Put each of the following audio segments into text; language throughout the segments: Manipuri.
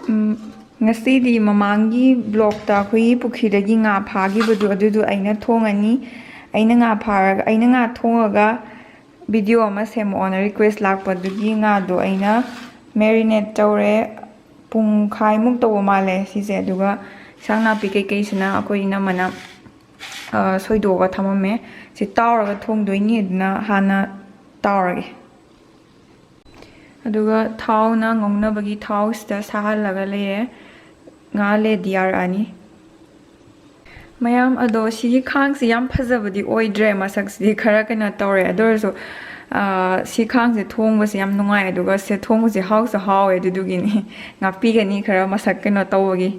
ngasi mamangi blog ta khui pukhidagi nga phagi budu adudu aina thongani aina nga pharaga aina nga thongaga video ama semo on request lakpa dugi nga do aina marinate tawre pung khai muk taw male sise aduga sangna pi kai sina akoina mana soidoga thamame si tawraga thongdoini aduna hana tawrage aduga thau na ngongna bagi thau sta sahalaga leye nga le diar ani mayam ado sigi khang si yam phajabadi oidre masak si khara kana tawre adorso si khang se thongba si yam nungai aduga se thongba si haus hawe adugini ngapi gani khara masak kana tawagi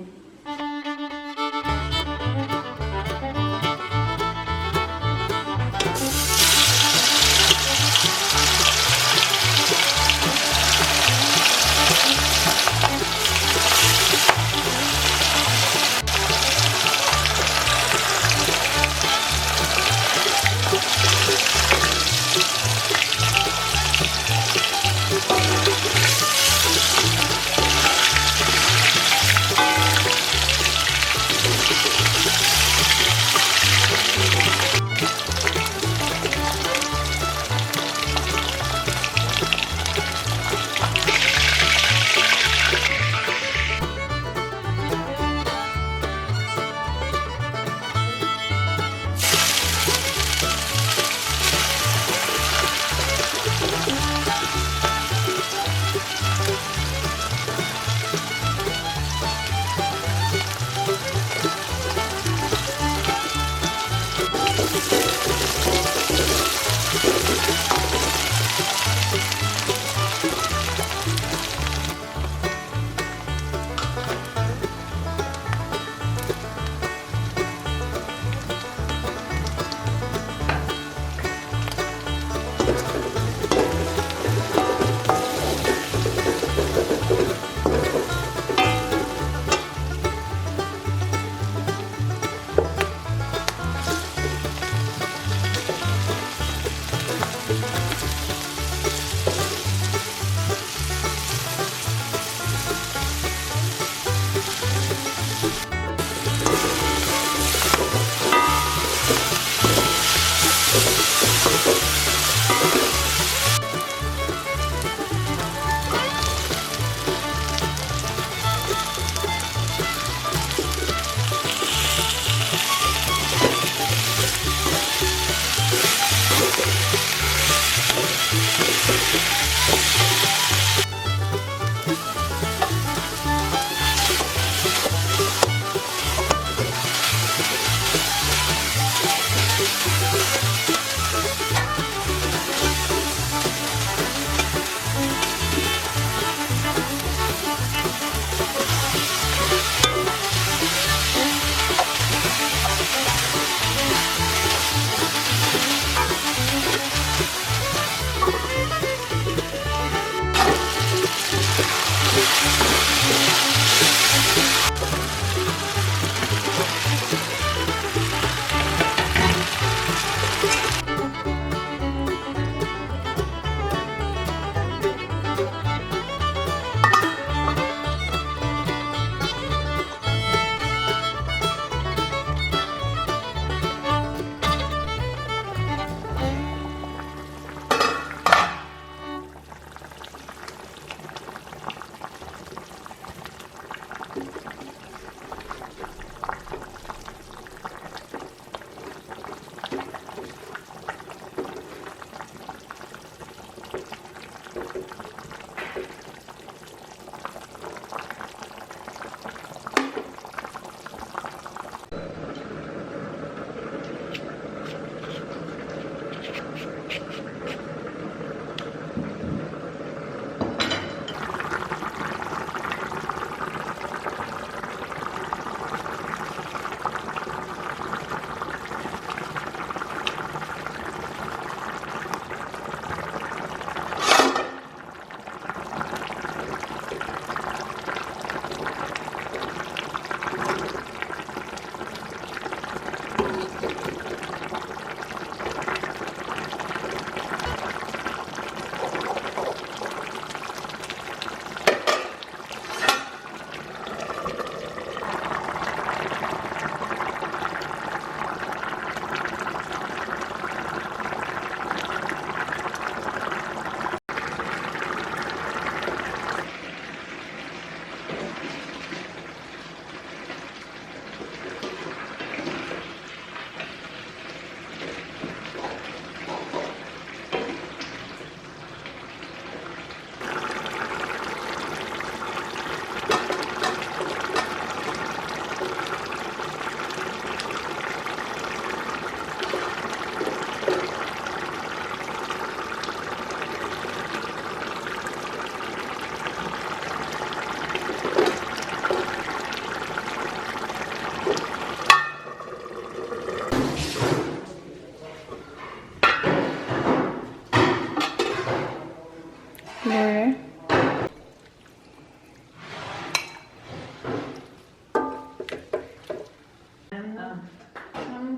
ꯂꯣꯏꯔꯦ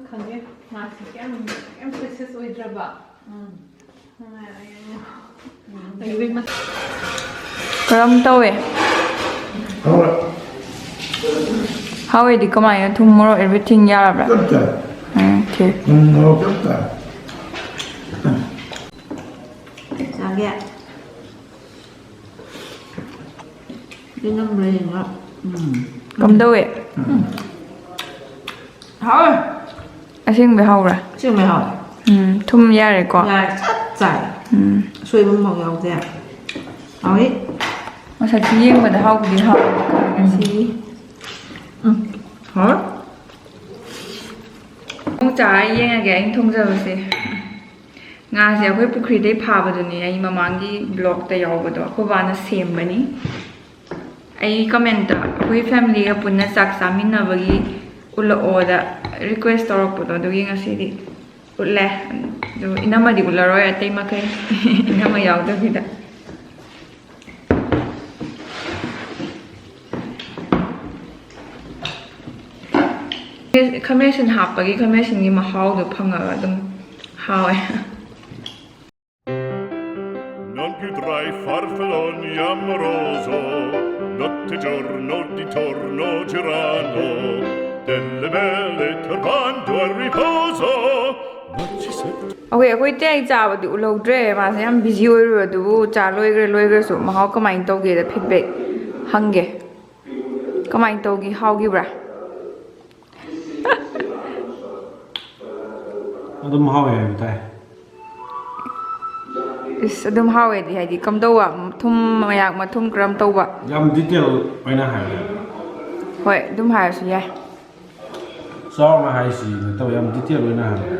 ꯈꯪꯉꯦ ꯃꯥꯁꯤ ꯌꯥꯝ ꯄ꯭ꯔꯦꯁꯦꯁ ꯑꯣꯏꯗ꯭ꯔꯕ ꯀꯔꯝ ꯇꯧꯋꯦ ꯍꯥꯎꯋꯦꯗꯤ ꯀꯃꯥꯏꯅ ꯊꯨꯝ ꯃꯣꯔꯣꯛ everything ꯌꯥꯔꯕ꯭ꯔꯥ 오케이 뭐 없다. 자기야 이놈 브레인가 ꯀꯝꯗꯧꯋꯦ 하울 ꯑꯁꯦꯡꯕ ꯍꯥꯎꯕ꯭ꯔꯥ 지금 하울 ꯊꯨꯝ ꯌꯥꯔꯦꯀꯣ 야 짭짤 소이분 먹여오세요 하울이 ꯃꯁꯛꯇꯤ ꯌꯦꯡꯕꯗ ꯍꯥꯎꯕꯗꯤ ꯍꯥꯎꯋꯦ ꯉꯁꯤ 하울 ꯑꯃꯨꯛ ꯆꯥꯔ ꯌꯦꯡꯉꯒꯦ ꯑꯩꯅ ꯊꯣꯡꯖꯕꯁꯦ ꯉꯥꯁꯦ ꯑꯩꯈꯣꯏ ꯄꯨꯈ꯭ꯔꯤꯗꯩ ꯐꯥꯕꯗꯨꯅꯤ ꯑꯩ ꯃꯃꯥꯡꯒꯤ ꯕ꯭ꯂꯣꯛꯇ ꯌꯥꯎꯕꯗꯣ ꯑꯩꯈꯣꯏ ꯕꯥꯅ ꯁꯦꯝꯕꯅꯤ ꯑꯩ ꯀꯃꯦꯟꯇ ꯑꯩꯈꯣꯏ ꯐꯦꯃꯤꯂꯤꯒ ꯄꯨꯟꯅ ꯆꯥꯛ ꯆꯥꯃꯤꯟꯅꯕꯒꯤ ꯎꯠꯂꯛꯑꯣꯗ ꯔꯤꯀ꯭ꯋꯦꯁ ꯇꯧꯔꯛꯄꯗꯣ ꯑꯗꯨꯒꯤ ꯉꯁꯤꯗꯤ ꯎꯠꯂꯦ ꯑꯗꯨ ꯏꯅꯝꯃꯗꯤ ꯎꯠꯂꯔꯣꯏ ꯑꯇꯩ ꯃꯈꯩ ꯏꯅꯝꯃ ꯌꯥꯎꯗꯕꯤꯗ ꯈꯥꯃꯦꯟꯁꯤꯟ ꯍꯥꯞꯄꯒꯤ ꯈꯥꯃꯦꯟꯁꯤꯟꯒꯤ mahaudo ꯐꯪꯉꯒ ꯑꯗꯨꯝ ꯍꯥꯎꯋꯦ Non più tra i farfalloni amoroso, notte e giorno di torno girando, delle belle turbando al riposo, non ci sento. Okay, ꯑꯩꯈꯣꯏ ꯇꯦꯛ ꯆꯥꯕꯗꯤ ꯎꯠꯍꯧꯗ꯭ꯔꯦ ꯃꯥꯁꯦ ꯌꯥꯝ ꯕꯤꯖꯤ ꯑꯣꯏꯔꯨꯔ ꯑꯗꯨꯕꯨ ꯆꯥ ꯂꯣꯏꯈ꯭ꯔꯁꯨ ꯃꯍꯥꯎ ꯀꯃꯥꯏꯅ ꯇꯧꯒꯦꯗ ꯐꯤꯗꯕꯦꯛ ꯍꯪꯒꯦ ꯀꯃꯥꯏꯅ ꯇꯧꯒꯤ ꯍꯥꯎꯈꯤꯕ꯭ꯔꯥ ꯑꯗꯨꯝ ꯍꯥꯎꯋꯦ ꯍꯥꯏꯕ ꯇꯥꯏ ꯏꯁ ꯑꯗꯨꯝ ꯍꯥꯎꯋꯦꯗꯤ ꯍꯥꯏꯗꯤ ꯀꯝꯗꯧꯕ ꯊꯨꯝ ꯃꯌꯥꯛ ꯃꯊꯨꯝ ꯀꯔꯝ ꯇꯧꯕ ꯌꯥꯝ ꯗꯤꯇꯦꯜ ꯑꯣꯏꯅ ꯍꯥꯏꯕ ꯍꯣꯏ ꯑꯗꯨꯝ ꯍꯥꯏꯔꯁꯨ ꯌꯥꯏ ꯆꯥꯎꯅ ꯍꯥꯏꯁꯤ ꯅꯠꯇꯕ ꯌꯥꯝ ꯗꯤꯇꯦꯜ ꯑꯣꯏꯅ ꯍꯥꯏꯕ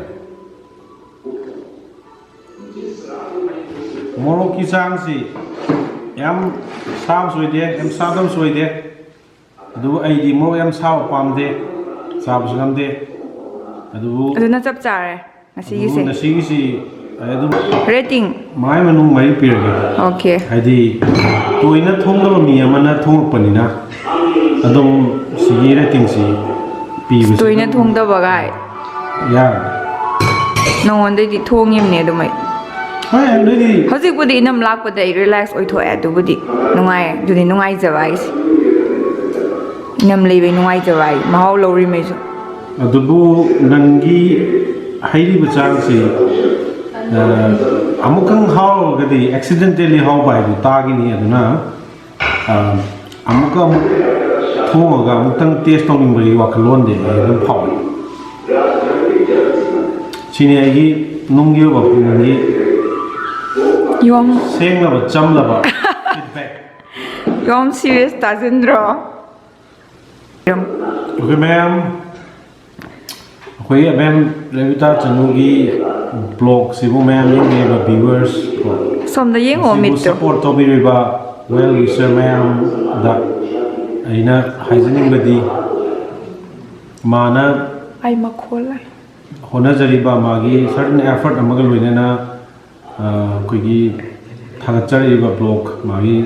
ꯃꯣꯔꯣꯛꯀꯤ ꯆꯥꯡꯁꯤ ꯌꯥꯝ ꯁꯥꯕꯁꯨ ꯑꯣꯏꯗꯦ ꯌꯥꯝ ꯁꯥꯗꯕꯁꯨ ꯑꯣꯏꯗꯦ ꯑꯗꯨꯕꯨ ꯑꯩꯗꯤ ꯃꯣꯔꯣꯛ ꯌꯥꯝ ꯁꯥꯕ ꯄꯥꯝꯗꯦ ꯆꯥꯕꯁꯨ ꯉꯝꯗꯦ ꯑꯗꯨꯕꯨ ꯑꯗꯨꯅ ꯆꯞ ꯆꯥꯔꯦ ꯉꯁꯤꯒꯤꯁꯦ ꯉꯁꯤꯒꯤꯁꯤ ꯑꯗꯨꯝ ꯔꯦꯇꯤꯡ ꯃꯥꯏ ꯃꯅꯨꯡ ꯃꯔꯤ ꯄꯤꯔꯒꯦ ꯑꯣꯀꯦ ꯍꯥꯏꯗꯤ ꯇꯣꯏꯅ ꯊꯣꯡꯗꯕ ꯃꯤ ꯑꯃꯅ ꯊꯣꯡꯉꯛꯄꯅꯤꯅ ꯑꯗꯨꯝ ꯁꯤꯒꯤ ꯔꯦꯇꯤꯡꯁꯤ ꯄꯤꯕꯁꯤ ꯇꯣꯏꯅ ꯊꯣꯡꯗꯕꯒꯥꯏ ꯌꯥꯔꯦ ꯅꯉꯣꯟꯗꯩꯗꯤ ꯊꯣꯡꯉꯤꯕꯅꯦ ꯑꯗꯨꯃꯥꯏ ꯍꯣꯏ ꯑꯗꯨꯗꯤ ꯍꯧꯖꯤꯛꯄꯨꯗꯤ ꯏꯅꯝ ꯂꯥꯛꯄꯗ ꯑꯩ ꯔꯤꯂꯦꯛꯁ ꯑꯣꯏꯊꯣꯛꯑꯦ ꯑꯗꯨꯕꯨꯗꯤ ꯅꯨꯡꯉꯥꯏꯌꯦ ꯑꯗꯨꯗꯤ ꯅꯨꯡꯉꯥꯏꯖꯕ ꯑꯩꯁꯦ ꯏꯅꯝ ꯂꯩꯕꯩ ꯅꯨꯡꯉꯥꯏꯖꯕ ꯑꯩ ꯃꯍꯥꯎ ꯂꯧꯔꯤꯃꯩꯁꯨ ꯑꯗꯨꯕꯨ ꯅꯪꯒꯤ ꯍꯩꯔꯤꯕ ꯆꯥꯡꯁꯤ ꯑꯃꯨꯛꯀꯪ ꯍꯥꯎꯔꯒꯗꯤ ꯑꯦꯛꯁꯤꯗꯦꯟꯇꯦꯜꯂꯤ ꯍꯥꯎꯕ ꯍꯥꯏꯗꯨ ꯇꯥꯈꯤꯅꯤ ꯑꯗꯨꯅ ꯑꯃꯨꯛ ꯊꯣꯡꯉꯒ ꯑꯃꯨꯛꯇꯪ ꯇꯦꯁ ꯇꯧꯅꯤꯡꯕꯒꯤ ꯋꯥꯈꯜꯂꯣꯟꯗꯤ ꯑꯩ ꯑꯗꯨꯝ ꯐꯥꯎꯏ ꯁꯤꯅꯤ ꯑꯩꯒꯤ ꯅꯨꯡꯒꯤ ꯑꯣꯏꯕ ꯄꯨꯛꯅꯤꯡꯒꯤ ꯌꯣꯝ ꯁꯦꯡꯂꯕ ꯆꯝꯂꯕ ꯐꯤꯗꯕꯦꯛ ꯌꯣꯝ ꯁꯤꯔꯤꯌꯁ ꯇꯥꯁꯤꯟꯗ꯭ꯔꯣ ꯑꯩꯈꯣꯏ ꯃꯌꯥꯝ ꯑꯩꯈꯣꯏ ꯃꯦꯝ ꯔꯦꯕꯤꯇꯥ ꯆꯅꯨꯒꯤ ꯕ꯭ꯂꯣꯒꯁꯤꯕꯨ ꯃꯌꯥꯝ ꯌꯦꯡꯕꯤꯔꯤꯕ ꯚꯤꯌꯨꯋꯔꯁ ꯁꯣꯝꯗ ꯌꯦꯡꯉꯣ ꯃꯤꯠꯇꯣ ꯁꯞꯄꯣꯔꯠ ꯇꯧꯕꯤꯔꯤꯕ ꯋꯦꯜ ꯋꯤꯁꯔ ꯃꯌꯥꯝꯗ ꯑꯩꯅ ꯍꯥꯏꯖꯅꯤꯡꯕꯗꯤ ꯃꯥꯅ ꯑꯩ ꯃꯈꯣꯜ ꯂꯩ ꯍꯣꯠꯅꯖꯔꯤꯕ ꯃꯥꯒꯤ ꯁꯔꯇꯟ ꯑꯦꯐꯔꯠ ꯑꯃꯒ ꯂꯣꯏꯅꯅ ꯑꯩꯈꯣꯏꯒꯤ ꯊꯥꯒꯠꯆꯔꯤꯕ ꯕ꯭ꯂꯣꯒ ꯃꯥꯒꯤ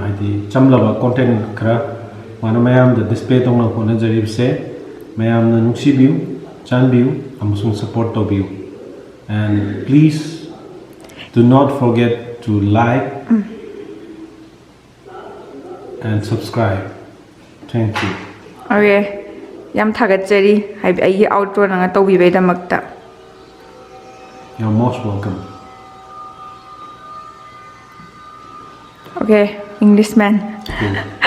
ꯍꯥꯏꯗꯤ ꯆꯝꯂꯕ ꯀꯣꯟꯇꯦꯟ ꯈꯔ ꯃꯥꯅ ꯃꯌꯥꯝꯗ ꯗꯤꯁꯄ꯭ꯂꯦ ꯇꯧꯅ ꯍꯣꯠꯅꯖꯔꯤꯕꯁꯦ ꯃꯌꯥꯝꯅ ꯅꯨꯡꯁꯤꯕꯤꯌꯨ ꯆꯥꯟꯕꯤꯌꯨ ꯑꯃꯁꯨꯡ ꯁꯞꯄꯣꯔꯠ ꯇꯧꯕꯤꯌꯨ and please do not forget to like and subscribe. Thank you. Okay. ꯌꯥꯝ ꯊꯥꯒꯠꯆꯔꯤ ꯍꯥꯏꯕ ꯑꯩꯒꯤ ꯑꯥꯎꯠꯔꯣ ꯅꯪꯅ ꯇꯧꯕꯤꯕꯩꯗꯃꯛꯇ You're most welcome. Okay, Englishman. Cool.